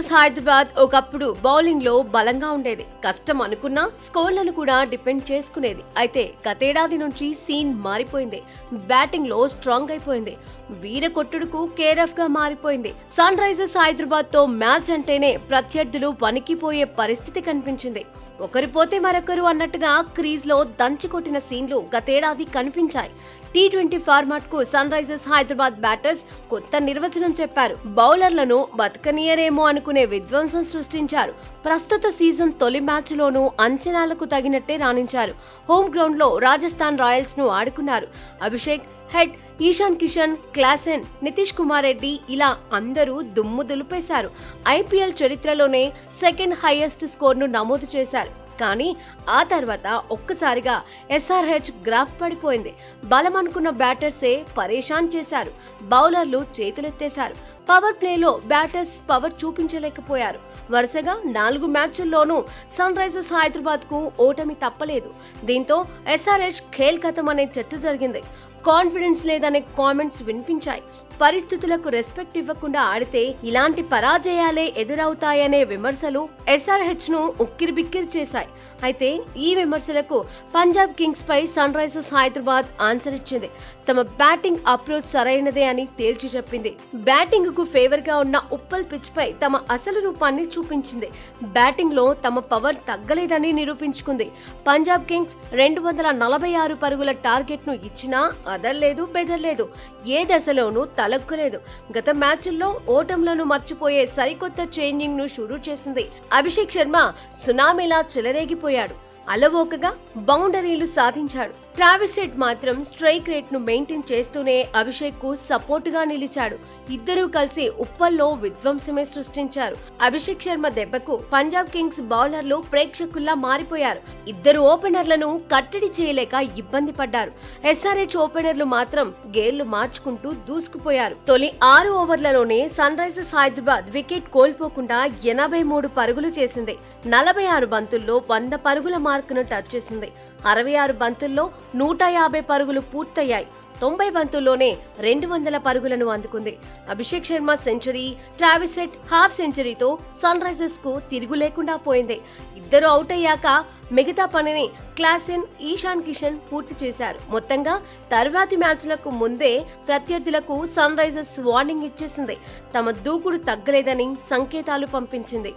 Risers Hyderabad ఒకప్పుడు bowling లో బలంగా ఉండేది. కష్టం అనుకున్నా స్కోర్లను కూడా డిపెండ్ చేసుకునేది. అయితే గతేడాది నుంచి సీన్ మారిపోయింది. బ్యాటింగ్ లో స్ట్రాంగ్ అయిపోయింది. వీర కొట్టుడుకు కేరఫ్ గా మారిపోయింది. సన్ రైజర్స్ హైదరాబాద్ తో మ్యాచ్ అంటేనే ప్రత్యర్థులు వణికిపోయే పరిస్థితి కనిపించింది. ఒకరి పోతే మరొకరు అన్నట్టుగా క్రీజ్ లో దంచి కొట్టిన సీన్లు గతేడాది కనిపించాయి. టీ20 ఫార్మాట్ కు సన్ రైజర్స్ హైదరాబాద్ బ్యాటర్స్ కొత్త నిర్వచనం చెప్పారు. బౌలర్లను బతకనీయరేమో అనుకునే విధ్వంసం సృష్టించారు. ప్రస్తుత సీజన్ తొలి మ్యాచ్ లోనూ అంచనాలకు తగినట్టే రాణించారు. హోమ్ గ్రౌండ్ లో రాజస్థాన్ రాయల్స్ ను ఆడుకున్నారు. అభిషేక్, హెడ్, ఈశాన్ కిషన్, క్లాసెన్, నితీష్ కుమార్ రెడ్డి ఇలా అందరూ దుమ్ము దులిపేశారు. ఐపీఎల్ చరిత్రలోనే సెకండ్ హైయెస్ట్ స్కోర్ ను నమోదు చేశారు. కానీ ఆ తర్వాత ఒక్కసారిగా ఎస్ఆర్హెచ్ గ్రాఫ్ పడిపోయింది. బలం అనుకున్న బ్యాటర్సే పరేషాన్ చేశారు. బౌలర్లు చేతులెత్తేశారు. పవర్ ప్లేలో బ్యాటర్స్ పవర్ చూపించలేకపోయారు. వరుసగా 4 మ్యాచ్ల్లోనూ సన్ రైజర్స్ హైదరాబాద్ కు ఓటమి తప్పలేదు. దీంతో ఎస్ఆర్హెచ్ ఖేల్ ఖతం అనే చర్చ జరిగింది. కాన్ఫిడెన్స్ లేదనే కామెంట్స్ వినిపించాయి. పరిస్థితులకు రెస్పెక్ట్ ఇవ్వకుండా ఆడితే ఇలాంటి పరాజయాలే ఎదురవుతాయనే విమర్శలు ఎస్ఆర్హెచ్ ను ఉక్కిరిబిక్కిరి చేశాయి. అయితే ఈ విమర్శలకు పంజాబ్ కింగ్స్ పై సన్ రైజర్స్ హైదరాబాద్ ఆన్సర్ ఇచ్చింది. తమ బ్యాటింగ్ అప్రోచ్ సరైనదే అని తేల్చి చెప్పింది. బ్యాటింగ్ కు ఫేవర్ గా ఉన్న ఉప్పల్ పిచ్ పై తమ అసలు రూపాన్ని చూపించింది. బ్యాటింగ్ లో తమ పవర్ తగ్గలేదని నిరూపించుకుంది. పంజాబ్ కింగ్స్ 246 పరుగుల టార్గెట్ ను ఇచ్చినా అదర్లేదు బెదర్లేదు. ఏ దశలోనూ తలొక్కలేదు. గత మ్యాచ్ల్లో ఓటంలను మర్చిపోయే సరికొత్త చేంజింగ్ ను షురూ చేసింది. అభిషేక్ శర్మ సునామీలా చెలరేగిపోయాడు. అలవోకగా బౌండరీలు సాధించాడు. ట్రావిస్ హెడ్ మాత్రం స్ట్రైక్ రేట్ ను మెయింటైన్ చేస్తూనే అభిషేక్ కు సపోర్ట్ గా నిలిచాడు. ఇద్దరూ కలిసి ఉప్పల్లో విధ్వంసమే సృష్టించారు. అభిషేక్ శర్మ దెబ్బకు పంజాబ్ కింగ్స్ బౌలర్లు ప్రేక్షకుల్లా మారిపోయారు. ఇద్దరు ఓపెనర్లను కట్టడి చేయలేక ఇబ్బంది పడ్డారు. ఎస్ఆర్హెచ్ ఓపెనర్లు మాత్రం గేర్లు మార్చుకుంటూ దూసుకుపోయారు. తొలి 6 ఓవర్లలోనే సన్ రైజర్స్ హైదరాబాద్ వికెట్ కోల్పోకుండా 83 పరుగులు చేసింది. 46 బంతుల్లో 100 పరుగుల మార్కును టచ్ చేసింది. 66 బంతుల్లో 150 పరుగులు పూర్తయ్యాయి. 90 బంతుల్లోనే 200 పరుగులను అందుకుంది. Abhishek Sharma century, Travis Head half సెంచరీతో సన్ రైజర్స్ కు తిరుగు లేకుండా పోయింది. ఇద్దరు అవుట్ అయ్యాక మిగతా పనిని క్లాసెన్, ఈశాన్ కిషన్ పూర్తి చేశారు. మొత్తంగా తర్వాతి మ్యాచ్లకు ముందే ప్రత్యర్థులకు సన్ రైజర్స్ వార్నింగ్ ఇచ్చేసింది. తమ దూకుడు తగ్గలేదని సంకేతాలు పంపించింది.